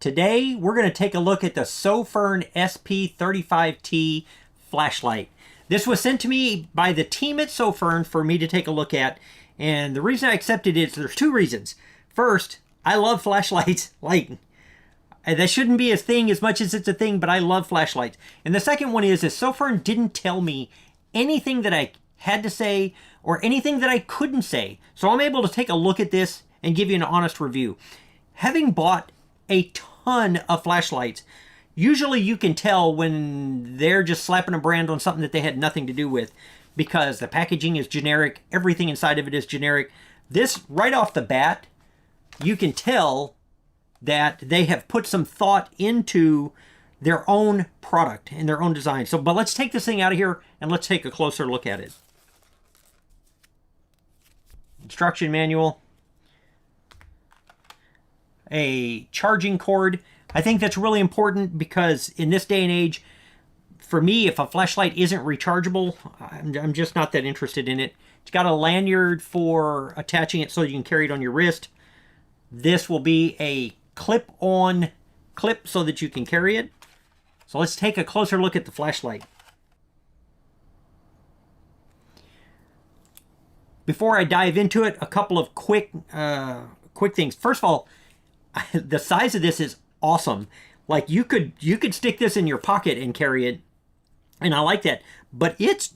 Today, we're going to take a look at the SOFIRN SP35T flashlight. This was sent to me by the team at SOFIRN for me to take a look at. And the reason I accepted it is there's two reasons. First, I love flashlights. Like, that shouldn't be a thing as much as it's a thing, but I love flashlights. And the second one is SOFIRN didn't tell me anything that I had to say or anything that I couldn't say. So I'm able to take a look at this and give you an honest review. Having bought a ton of flashlights, usually you can tell when they're just slapping a brand on something that they had nothing to do with, because the packaging is generic, everything inside of it is generic. This, right off the bat, you can tell that they have put some thought into their own product and their own design. So, but let's take this thing out of here and let's take a closer look at it. Instruction manual. A charging cord. I think that's really important because in this day and age, for me, if a flashlight isn't rechargeable, I'm just not that interested in it. It's got a lanyard for attaching it so you can carry it on your wrist. This will be a clip-on clip so that you can carry it. So let's take a closer look at the flashlight. Before I dive into it, a couple of quick things. First of all, the size of this is awesome. Like you could stick this in your pocket and carry it, and I like that. But it's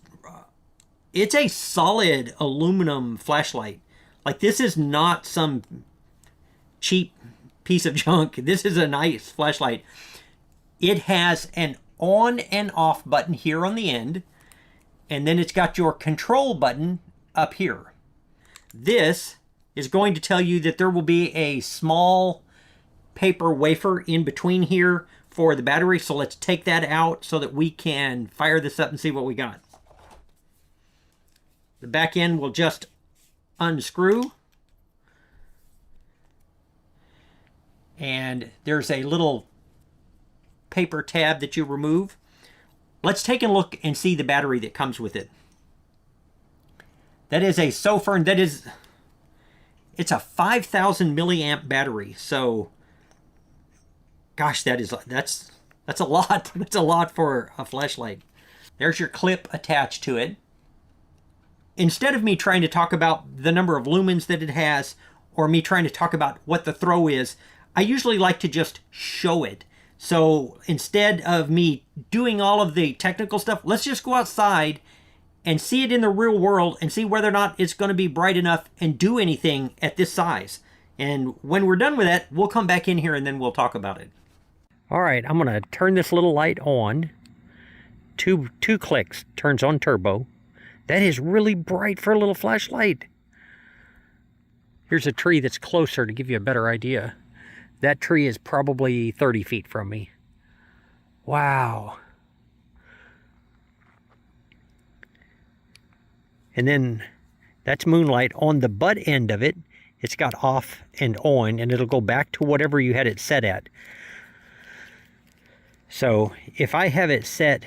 a solid aluminum flashlight. Like, this is not some cheap piece of junk. This is a nice flashlight. It has an on and off button here on the end, and then it's got your control button up here. This is going to tell you that there will be a small paper wafer in between here for the battery. So let's take that out so that we can fire this up and see what we got. The back end will just unscrew. And there's a little paper tab that you remove. Let's take a look and see the battery that comes with it. That is a SOFIRN. It's a 5,000 milliamp battery. So, gosh, that's a lot. That's a lot for a flashlight. There's your clip attached to it. Instead of me trying to talk about the number of lumens that it has, or me trying to talk about what the throw is, I usually like to just show it. So instead of me doing all of the technical stuff, let's just go outside and see it in the real world and see whether or not it's going to be bright enough and do anything at this size. And when we're done with that, we'll come back in here and then we'll talk about it. All right, I'm going to turn this little light on. Two clicks, turns on turbo. That is really bright for a little flashlight. Here's a tree that's closer to give you a better idea. That tree is probably 30 feet from me. Wow. And then that's moonlight. On the butt end of it, it's got off and on, and it'll go back to whatever you had it set at. So if I have it set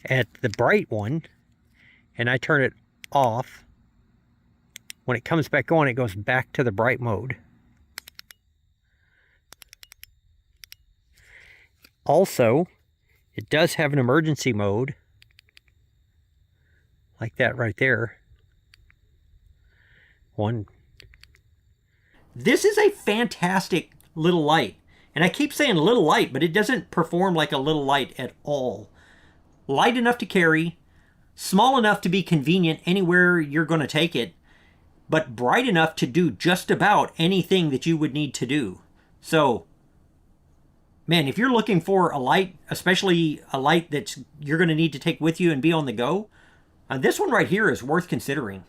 at the bright one and I turn it off, when it comes back on, it goes back to the bright mode. Also, it does have an emergency mode, like that right there. One. This is a fantastic little light. And I keep saying little light, but it doesn't perform like a little light at all. Light enough to carry, small enough to be convenient anywhere you're going to take it, but bright enough to do just about anything that you would need to do. So, man, if you're looking for a light, especially a light that you're going to need to take with you and be on the go, this one right here is worth considering.